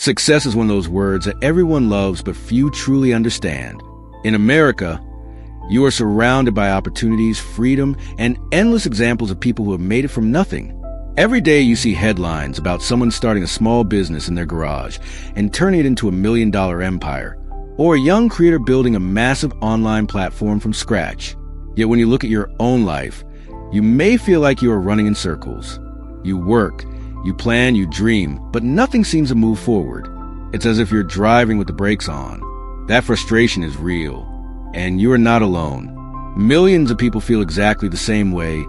Success is one of those words that everyone loves but few truly understand. In America, you are surrounded by opportunities, freedom, and endless examples of people who have made it from nothing. Every day you see headlines about someone starting a small business in their garage and turning it into a $1 million empire, or a young creator building a massive online platform from scratch. Yet when you look at your own life, you may feel like you are running in circles. You work, you plan, you dream, but nothing seems to move forward. It's as if you're driving with the brakes on. That frustration is real, and you are not alone. Millions of people feel exactly the same way,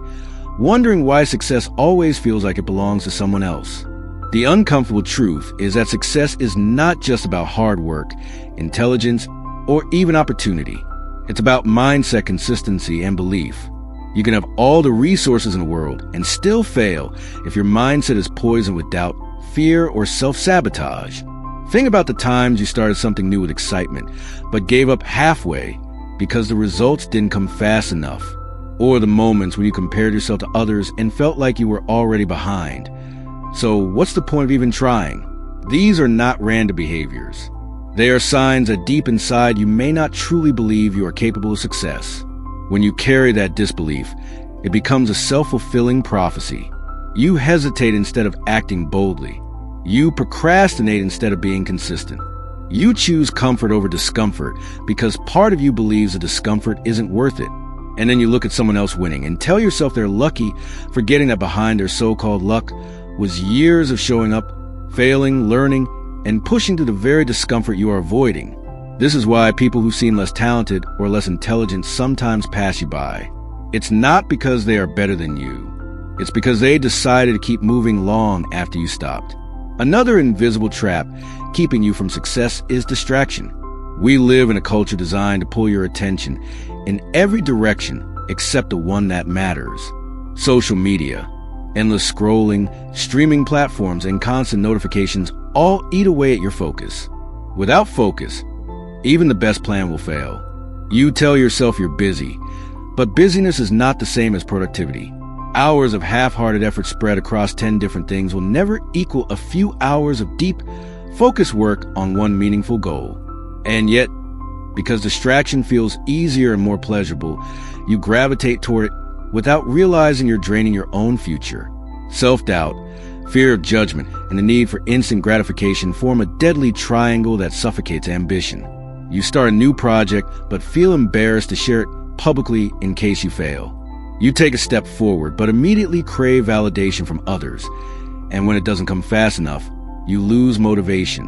wondering why success always feels like it belongs to someone else. The uncomfortable truth is that success is not just about hard work, intelligence, or even opportunity. It's about mindset, consistency, and belief. You can have all the resources in the world and still fail if your mindset is poisoned with doubt, fear, or self-sabotage. Think about the times you started something new with excitement, but gave up halfway because the results didn't come fast enough. Or the moments when you compared yourself to others and felt like you were already behind. So what's the point of even trying? These are not random behaviors. They are signs that deep inside you may not truly believe you are capable of success. When you carry that disbelief, it becomes a self-fulfilling prophecy. You hesitate instead of acting boldly. You procrastinate instead of being consistent. You choose comfort over discomfort because part of you believes the discomfort isn't worth it. And then you look at someone else winning and tell yourself they're lucky, forgetting that behind their so-called luck was years of showing up, failing, learning, and pushing through the very discomfort you are avoiding. This is why people who seem less talented or less intelligent sometimes pass you by. It's not because they are better than you. It's because they decided to keep moving long after you stopped. Another invisible trap keeping you from success is distraction. We live in a culture designed to pull your attention in every direction except the one that matters. Social media, endless scrolling, streaming platforms, and constant notifications all eat away at your focus. Without focus, even the best plan will fail. You tell yourself you're busy, but busyness is not the same as productivity. Hours of half-hearted effort spread across 10 different things will never equal a few hours of deep, focused work on one meaningful goal. And yet, because distraction feels easier and more pleasurable, you gravitate toward it without realizing you're draining your own future. Self-doubt, fear of judgment, and the need for instant gratification form a deadly triangle that suffocates ambition. You start a new project, but feel embarrassed to share it publicly in case you fail. You take a step forward, but immediately crave validation from others. And when it doesn't come fast enough, you lose motivation.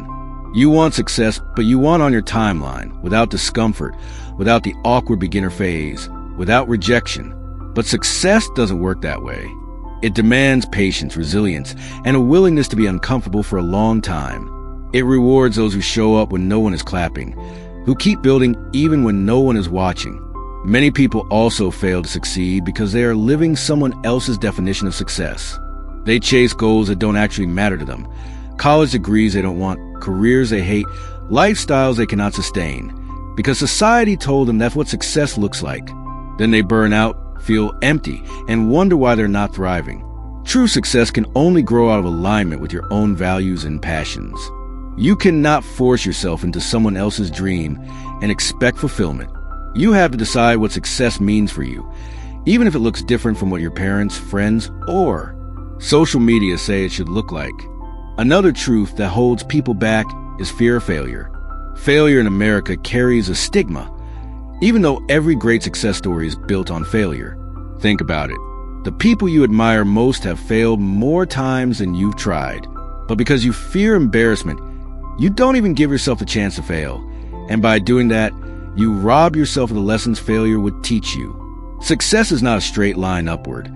You want success, but you want on your timeline, without discomfort, without the awkward beginner phase, without rejection. But success doesn't work that way. It demands patience, resilience, and a willingness to be uncomfortable for a long time. It rewards those who show up when no one is clapping, who keep building even when no one is watching. Many people also fail to succeed because they are living someone else's definition of success. They chase goals that don't actually matter to them, college degrees they don't want, careers they hate, lifestyles they cannot sustain, because society told them that's what success looks like. Then they burn out, feel empty, and wonder why they're not thriving. True success can only grow out of alignment with your own values and passions. You cannot force yourself into someone else's dream and expect fulfillment. You have to decide what success means for you, even if it looks different from what your parents, friends, or social media say it should look like. Another truth that holds people back is fear of failure. Failure in America carries a stigma, even though every great success story is built on failure. Think about it. The people you admire most have failed more times than you've tried. But because you fear embarrassment, you don't even give yourself a chance to fail. And by doing that, you rob yourself of the lessons failure would teach you. Success is not a straight line upward.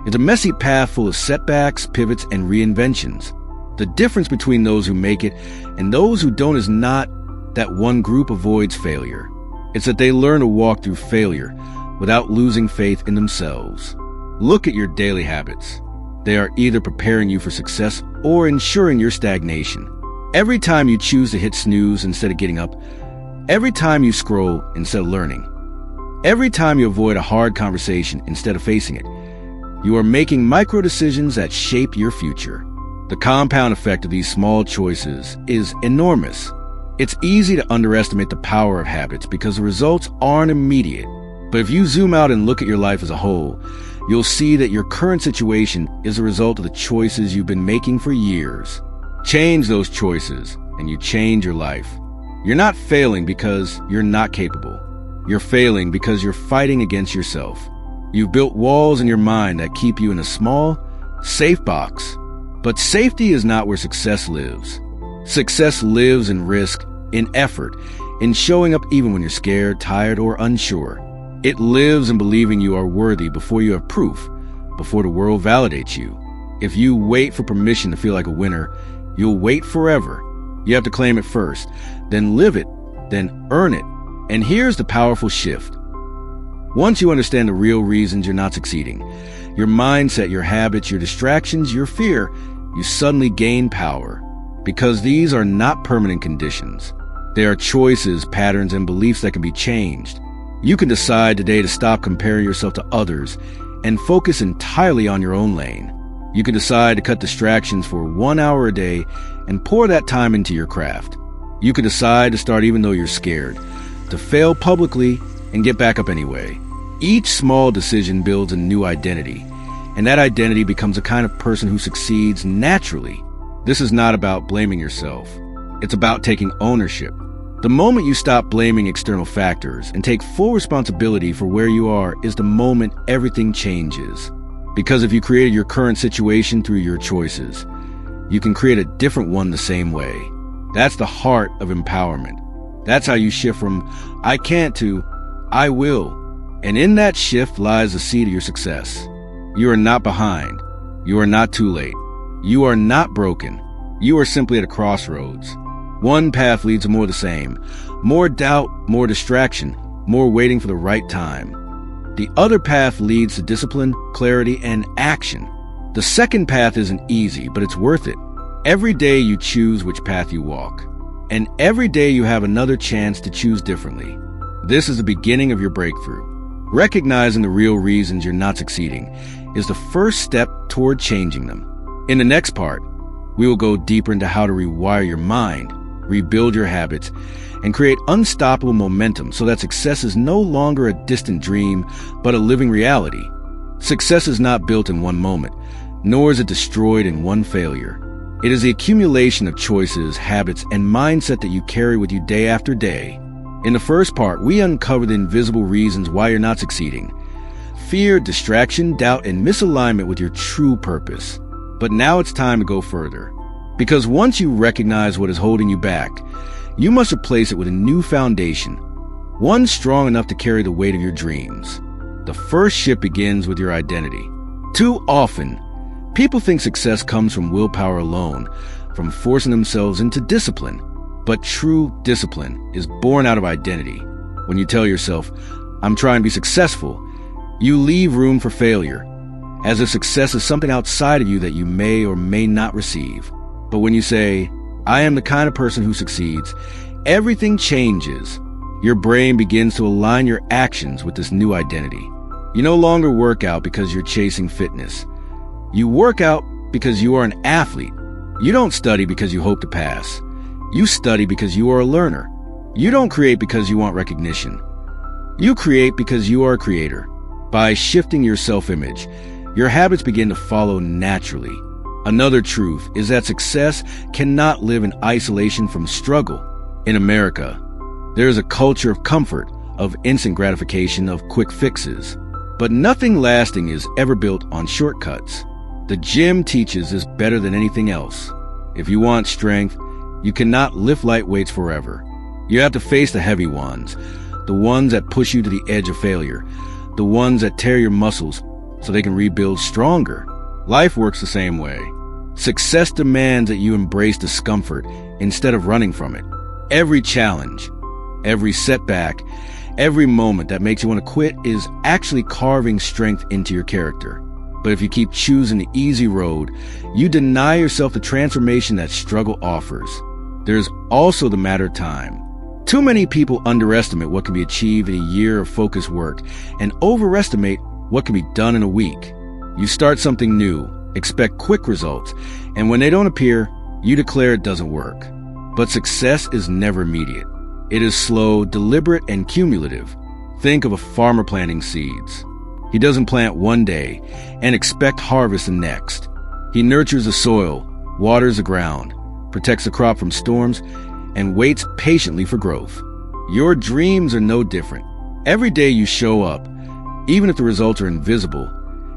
It's a messy path full of setbacks, pivots, and reinventions. The difference between those who make it and those who don't is not that one group avoids failure. It's that they learn to walk through failure without losing faith in themselves. Look at your daily habits. They are either preparing you for success or ensuring your stagnation. Every time you choose to hit snooze instead of getting up, every time you scroll instead of learning, every time you avoid a hard conversation instead of facing it, you are making micro decisions that shape your future. The compound effect of these small choices is enormous. It's easy to underestimate the power of habits because the results aren't immediate. But if you zoom out and look at your life as a whole, you'll see that your current situation is a result of the choices you've been making for years. Change those choices, and you change your life. You're not failing because you're not capable. You're failing because you're fighting against yourself. You've built walls in your mind that keep you in a small, safe box. But safety is not where success lives. Success lives in risk, in effort, in showing up even when you're scared, tired, or unsure. It lives in believing you are worthy before you have proof, before the world validates you. If you wait for permission to feel like a winner, you'll wait forever. You have to claim it first, then live it, then earn it. And here's the powerful shift. Once you understand the real reasons you're not succeeding, your mindset, your habits, your distractions, your fear, you suddenly gain power. Because these are not permanent conditions. They are choices, patterns, and beliefs that can be changed. You can decide today to stop comparing yourself to others and focus entirely on your own lane. You can decide to cut distractions for 1 hour a day and pour that time into your craft. You can decide to start even though you're scared, to fail publicly and get back up anyway. Each small decision builds a new identity, and that identity becomes a kind of person who succeeds naturally. This is not about blaming yourself. It's about taking ownership. The moment you stop blaming external factors and take full responsibility for where you are is the moment everything changes. Because if you created your current situation through your choices, you can create a different one the same way. That's the heart of empowerment. That's how you shift from I can't to I will. And in that shift lies the seed of your success. You are not behind. You are not too late. You are not broken. You are simply at a crossroads. One path leads to more of the same. More doubt, more distraction, more waiting for the right time. The other path leads to discipline, clarity, and action. The second path isn't easy, but it's worth it. Every day you choose which path you walk. And every day you have another chance to choose differently. This is the beginning of your breakthrough. Recognizing the real reasons you're not succeeding is the first step toward changing them. In the next part, we will go deeper into how to rewire your mind, rebuild your habits, and create unstoppable momentum so that success is no longer a distant dream, but a living reality. Success is not built in one moment, nor is it destroyed in one failure. It is the accumulation of choices, habits, and mindset that you carry with you day after day. In the first part, we uncover the invisible reasons why you're not succeeding. Fear, distraction, doubt, and misalignment with your true purpose. But now it's time to go further. Because once you recognize what is holding you back, you must replace it with a new foundation, one strong enough to carry the weight of your dreams. The first shift begins with your identity. Too often, people think success comes from willpower alone, from forcing themselves into discipline. But true discipline is born out of identity. When you tell yourself, I'm trying to be successful, you leave room for failure, as if success is something outside of you that you may or may not receive. But when you say, I am the kind of person who succeeds, everything changes. Your brain begins to align your actions with this new identity. You no longer work out because you're chasing fitness. You work out because you are an athlete. You don't study because you hope to pass. You study because you are a learner. You don't create because you want recognition. You create because you are a creator. By shifting your self-image, your habits begin to follow naturally. Another truth is that success cannot live in isolation from struggle. In America, there is a culture of comfort, of instant gratification, of quick fixes. But nothing lasting is ever built on shortcuts. The gym teaches this better than anything else. If you want strength, you cannot lift light weights forever. You have to face the heavy ones, the ones that push you to the edge of failure, the ones that tear your muscles so they can rebuild stronger. Life works the same way. Success demands that you embrace discomfort instead of running from it. Every challenge, every setback, every moment that makes you want to quit is actually carving strength into your character. But if you keep choosing the easy road, you deny yourself the transformation that struggle offers. There's also the matter of time. Too many people underestimate what can be achieved in a year of focused work and overestimate what can be done in a week. You start something new, Expect quick results, and when they don't appear, you declare it doesn't work. But success is never immediate. It is slow, deliberate, and cumulative. Think of a farmer planting seeds. He doesn't plant one day and expect harvest the next. He nurtures the soil, waters the ground, protects the crop from storms, and waits patiently for growth. Your dreams are no different. Every day you show up, even if the results are invisible,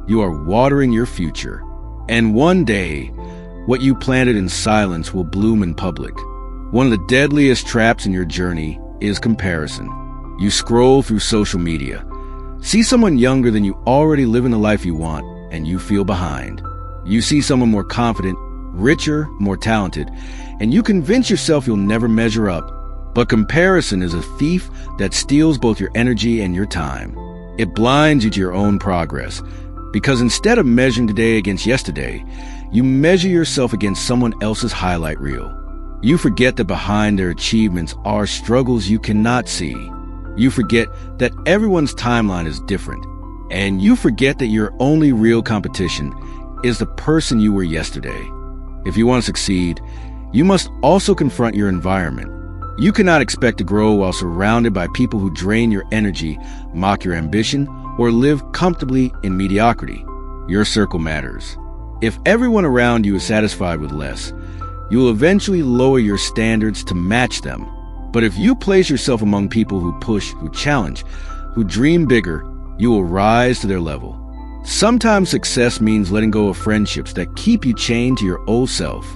you are watering your future. And one day, what you planted in silence will bloom in public. One of the deadliest traps in your journey is comparison. You scroll through social media, see someone younger than you already living the life you want, and you feel behind. You see someone more confident, richer, more talented, and you convince yourself you'll never measure up. But comparison is a thief that steals both your energy and your time. It blinds you to your own progress, because instead of measuring today against yesterday, you measure yourself against someone else's highlight reel. You forget that behind their achievements are struggles you cannot see. You forget that everyone's timeline is different. And you forget that your only real competition is the person you were yesterday. If you want to succeed, you must also confront your environment. You cannot expect to grow while surrounded by people who drain your energy, mock your ambition, or live comfortably in mediocrity. Your circle matters. If everyone around you is satisfied with less, you will eventually lower your standards to match them. But if you place yourself among people who push, who challenge, who dream bigger, you will rise to their level. Sometimes success means letting go of friendships that keep you chained to your old self.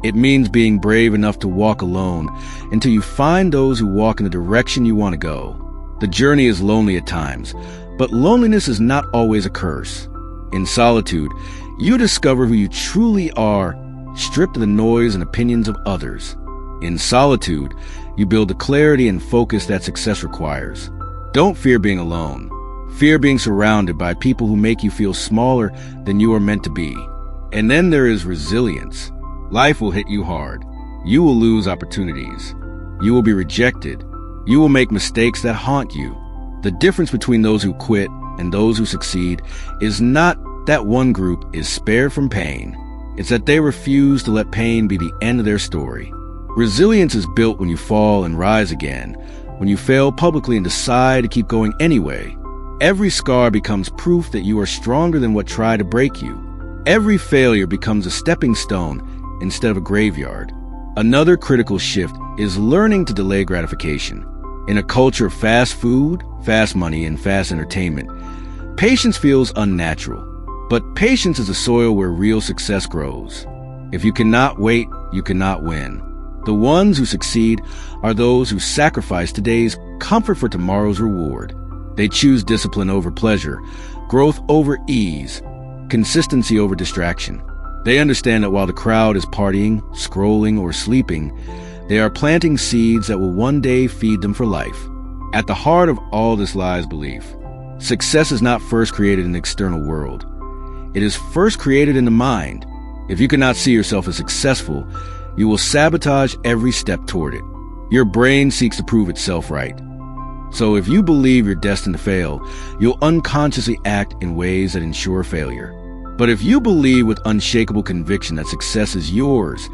It means being brave enough to walk alone until you find those who walk in the direction you want to go. The journey is lonely at times, but loneliness is not always a curse. In solitude, you discover who you truly are, stripped of the noise and opinions of others. In solitude, you build the clarity and focus that success requires. Don't fear being alone. Fear being surrounded by people who make you feel smaller than you are meant to be. And then there is resilience. Life will hit you hard. You will lose opportunities. You will be rejected. You will make mistakes that haunt you. The difference between those who quit and those who succeed is not that one group is spared from pain. It's that they refuse to let pain be the end of their story. Resilience is built when you fall and rise again, when you fail publicly and decide to keep going anyway. Every scar becomes proof that you are stronger than what tried to break you. Every failure becomes a stepping stone instead of a graveyard. Another critical shift is learning to delay gratification. In a culture of fast food, fast money, and fast entertainment, patience feels unnatural. But patience is the soil where real success grows. If you cannot wait, you cannot win. The ones who succeed are those who sacrifice today's comfort for tomorrow's reward. They choose discipline over pleasure, growth over ease, consistency over distraction. They understand that while the crowd is partying, scrolling, or sleeping, they are planting seeds that will one day feed them for life. At the heart of all this lies belief. Success is not first created in the external world. It is first created in the mind. If you cannot see yourself as successful, you will sabotage every step toward it. Your brain seeks to prove itself right. So if you believe you're destined to fail, you'll unconsciously act in ways that ensure failure. But if you believe with unshakable conviction that success is yours,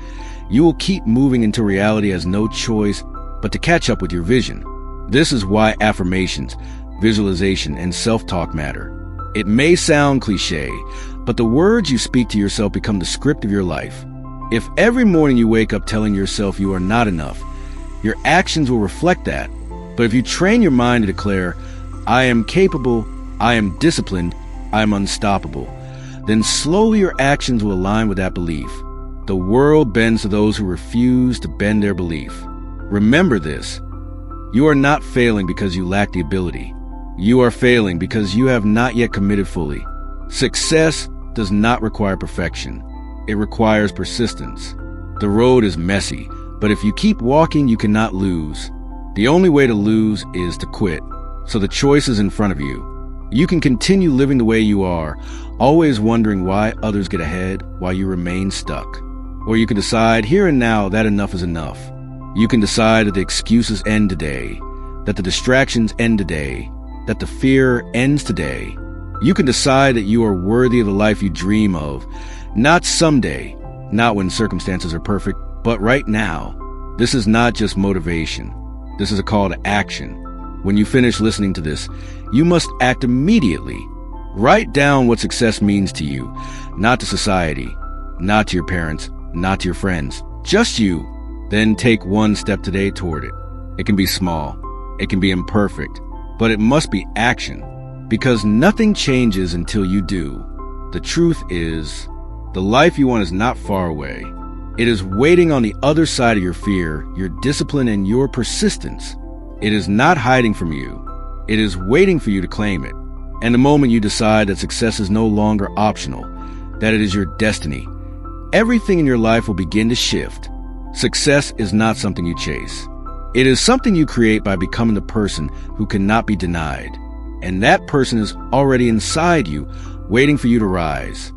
you will keep moving until reality has no choice but to catch up with your vision. This is why affirmations, visualization, and self-talk matter. It may sound cliche, but the words you speak to yourself become the script of your life. If every morning you wake up telling yourself you are not enough, your actions will reflect that. But if you train your mind to declare, I am capable, I am disciplined, I am unstoppable, then slowly your actions will align with that belief. The world bends to those who refuse to bend their belief. Remember this. You are not failing because you lack the ability. You are failing because you have not yet committed fully. Success does not require perfection. It requires persistence. The road is messy, but if you keep walking, you cannot lose. The only way to lose is to quit. So the choice is in front of you. You can continue living the way you are, always wondering why others get ahead while you remain stuck. Or you can decide here and now that enough is enough. You can decide that the excuses end today, that the distractions end today, that the fear ends today. You can decide that you are worthy of the life you dream of, Not someday, not when circumstances are perfect, but right now. This is not just motivation. This is a call to action. When you finish listening to this, you must act immediately. Write down what success means to you, not to society, not to your parents, not to your friends, just you. Then take one step today toward it. It can be small, it can be imperfect, but it must be action, because nothing changes until you do. The truth is, the life you want is not far away. It is waiting on the other side of your fear, your discipline, and your persistence. It is not hiding from you. It is waiting for you to claim it. And the moment you decide that success is no longer optional, that it is your destiny, everything in your life will begin to shift. Success is not something you chase. It is something you create by becoming the person who cannot be denied. And that person is already inside you, waiting for you to rise.